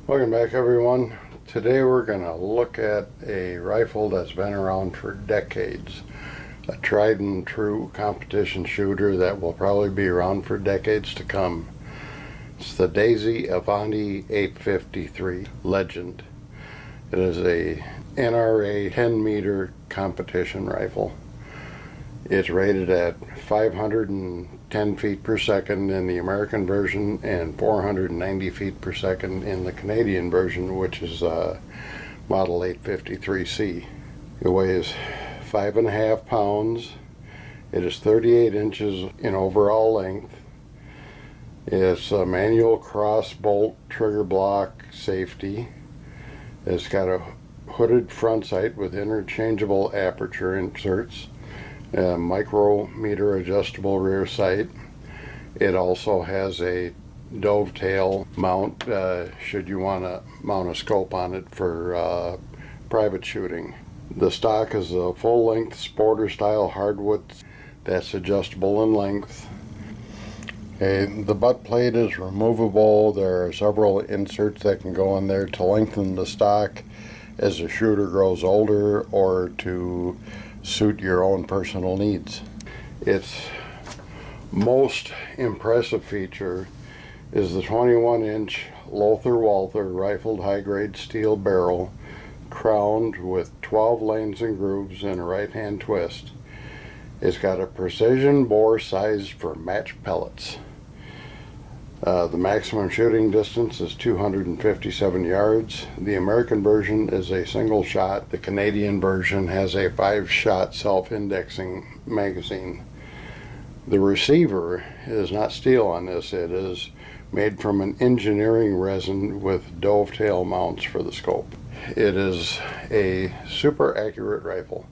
Welcome back, everyone. Today we're going to look at a rifle that's been around for decades. A tried and true competition shooter that will probably be around for decades to come. It's the Daisy Avanti 853 Legend. It is a NRA 10-meter competition rifle. It's rated at 510 feet per second in the American version and 490 feet per second in the Canadian version, which is model 853C. It weighs 5.5 pounds. It is 38 inches in overall length. It's a manual cross bolt trigger block safety. It's got a hooded front sight with interchangeable aperture inserts. A micrometer adjustable rear sight. It also has a dovetail mount should you want to mount a scope on it for private shooting. The stock is a full-length sporter style hardwood that's adjustable in length. Okay, the butt plate is removable. There are several inserts that can go in there to lengthen the stock as the shooter grows older or to suit your own personal needs. Its most impressive feature is the 21-inch Lothar-Walther rifled high-grade steel barrel crowned with 12 lanes and grooves and a right-hand twist. It's got a precision bore sized for match pellets. The maximum shooting distance is 257 yards. The American version is a single shot. The Canadian version has a 5-shot self-indexing magazine. The receiver is not steel on this. It is made from an engineering resin with dovetail mounts for the scope. It is a super accurate rifle.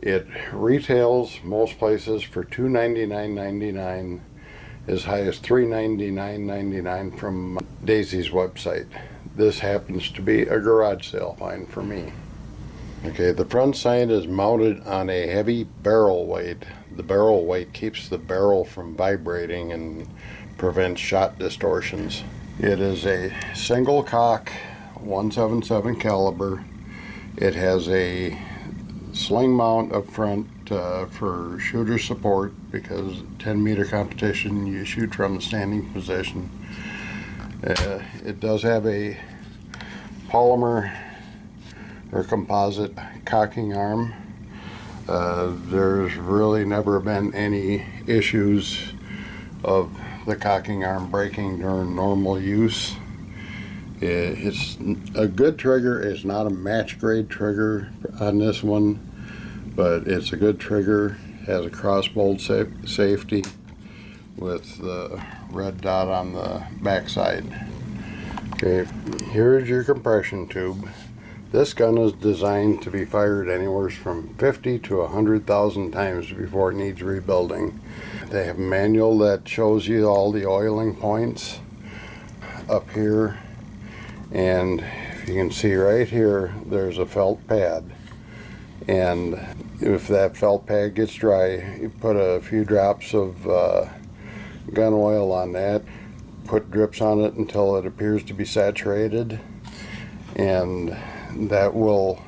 It retails most places for $299.99. as high as $399.99 from Daisy's website. This happens to be a garage sale find for me. Okay, the front sight is mounted on a heavy barrel weight. The barrel weight keeps the barrel from vibrating and prevents shot distortions. It is a single cock 177 caliber. It has a sling mount up front for shooter support, because 10-meter competition you shoot from a standing position. It does have a polymer or composite cocking arm. There's really never been any issues of the cocking arm breaking during normal use. It's a good trigger. It's not a match grade trigger on this one, but it's a good trigger. Has a cross bolt safety with the red dot on the back side. Okay, here's your compression tube. This gun is designed to be fired anywhere from 50 to 100,000 times before it needs rebuilding. They have a manual that shows you all the oiling points up here, and if you can see right here, there's a felt pad. And if that felt pad gets dry, you put a few drops of gun oil on that, put drips on it until it appears to be saturated, and that will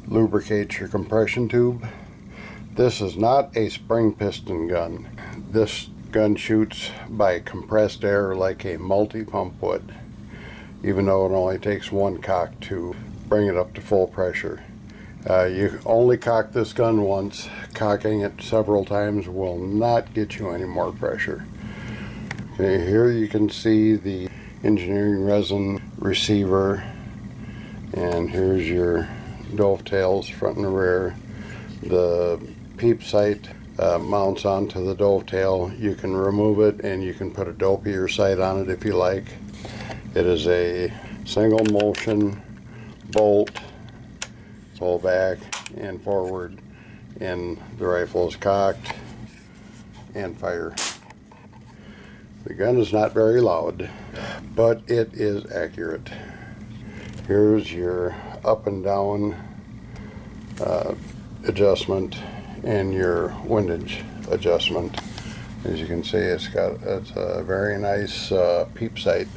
lubricate your compression tube. This is not a spring piston gun. This gun shoots by compressed air like a multi-pump would, even though it only takes one cock to bring it up to full pressure. You only cock this gun once. Cocking it several times will not get you any more pressure. Okay, here you can see the engineering resin receiver, and here's your dovetails front and rear. The peep sight mounts onto the dovetail. You can remove it and you can put a dopier sight on it if you like. It is a single motion bolt, pull back and forward, and the rifle is cocked and fire. The gun is not very loud, but it is accurate. Here's your up and down adjustment and your windage adjustment. As you can see, it's a very nice peep sight.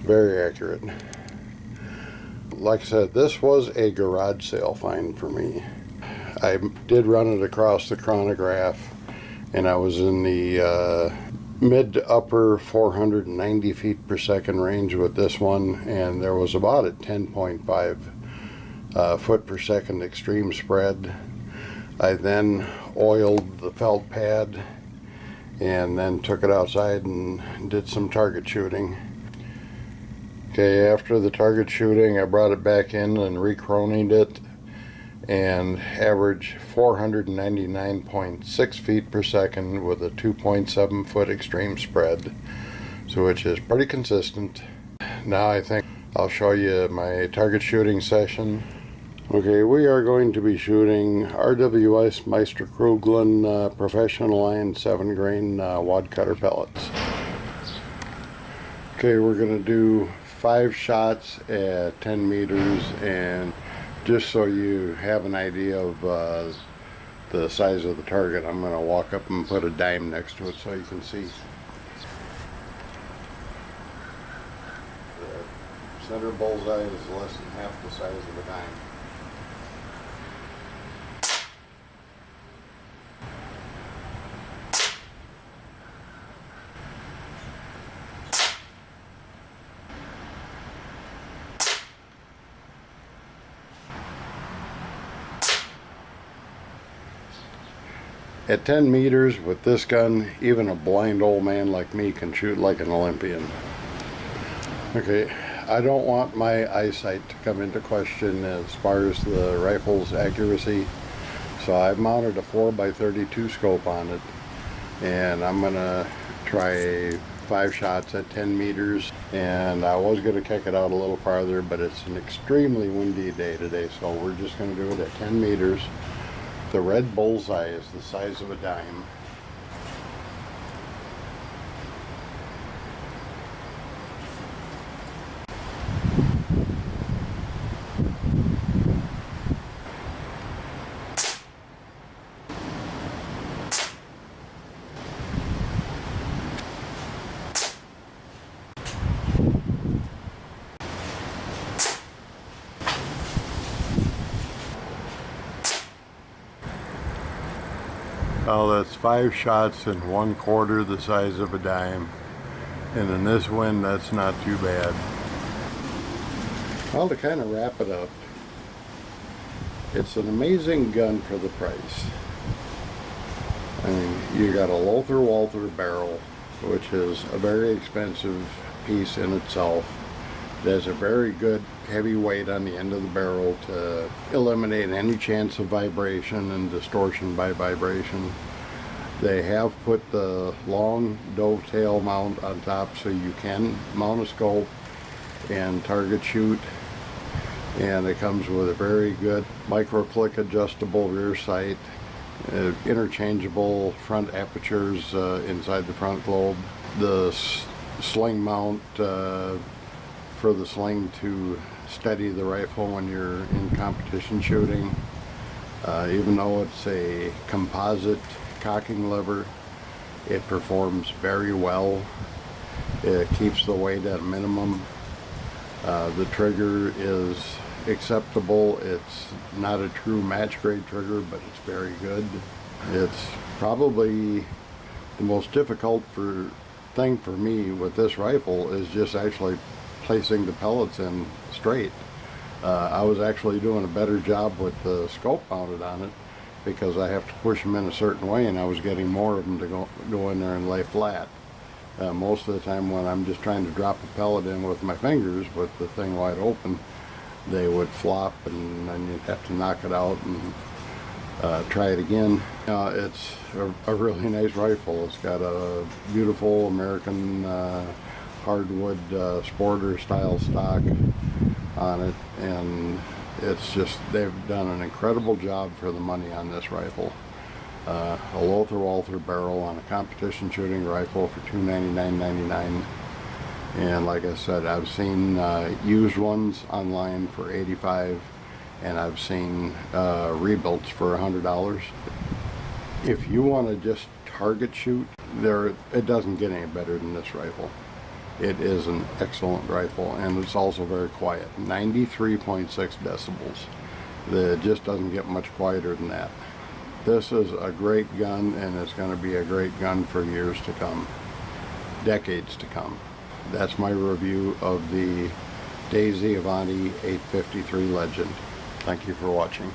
Very accurate. Like I said, this was a garage sale find for me. I did run it across the chronograph, and I was in the mid to upper 490 feet per second range with this one, and there was about a 10.5 foot per second extreme spread. I then oiled the felt pad and then took it outside and did some target shooting. Okay, after the target shooting, I brought it back in and recronied it and averaged 499.6 feet per second with a 2.7 foot extreme spread, so which is pretty consistent. Now I think I'll show you my target shooting session. Okay, we are going to be shooting RWS Meister Kruglin Professional Line 7 grain wad cutter pellets. Okay, we're going to do 5 shots at 10 meters, and just so you have an idea of the size of the target, I'm going to walk up and put a dime next to it so you can see. The center bullseye is less than half the size of a dime. At 10 meters with this gun, even a blind old man like me can shoot like an Olympian. Okay, I don't want my eyesight to come into question as far as the rifle's accuracy, so I've mounted a 4x32 scope on it, and I'm gonna try 5 shots at 10 meters, and I was gonna kick it out a little farther, but it's an extremely windy day today, so we're just gonna do it at 10 meters. The red bullseye is the size of a dime. Well, that's 5 shots and 1/4 the size of a dime, and in this wind that's not too bad. Well, to kind of wrap it up, it's an amazing gun for the price. I mean, you got a Lothar Walther barrel, which is a very expensive piece in itself. It has a very good heavy weight on the end of the barrel to eliminate any chance of vibration and distortion by vibration. They have put the long dovetail mount on top so you can mount a scope and target shoot. And it comes with a very good micro click adjustable rear sight, interchangeable front apertures inside the front globe, the sling mount for the sling to steady the rifle when you're in competition shooting. Even though it's a composite cocking lever, it performs very well. It keeps the weight at a minimum. The trigger is acceptable. It's not a true match grade trigger, but it's very good. It's probably the most difficult thing for me with this rifle is just actually placing the pellets in straight. I was actually doing a better job with the scope mounted on it because I have to push them in a certain way, and I was getting more of them to go in there and lay flat. Most of the time when I'm just trying to drop a pellet in with my fingers with the thing wide open, they would flop, and then you'd have to knock it out and try it again. It's a really nice rifle. It's got a beautiful American hardwood sporter style stock on it, and it's just, they've done an incredible job for the money on this rifle. A Lothar Walther barrel on a competition shooting rifle for $299.99, and like I said, I've seen used ones online for $85, and I've seen rebuilds for $100. If you want to just target shoot, it doesn't get any better than this rifle. It is an excellent rifle, and it's also very quiet. 93.6 decibels. It just doesn't get much quieter than that. This is a great gun, and it's going to be a great gun for years to come, decades to come. That's my review of the Daisy Avanti 853 Legend. Thank you for watching.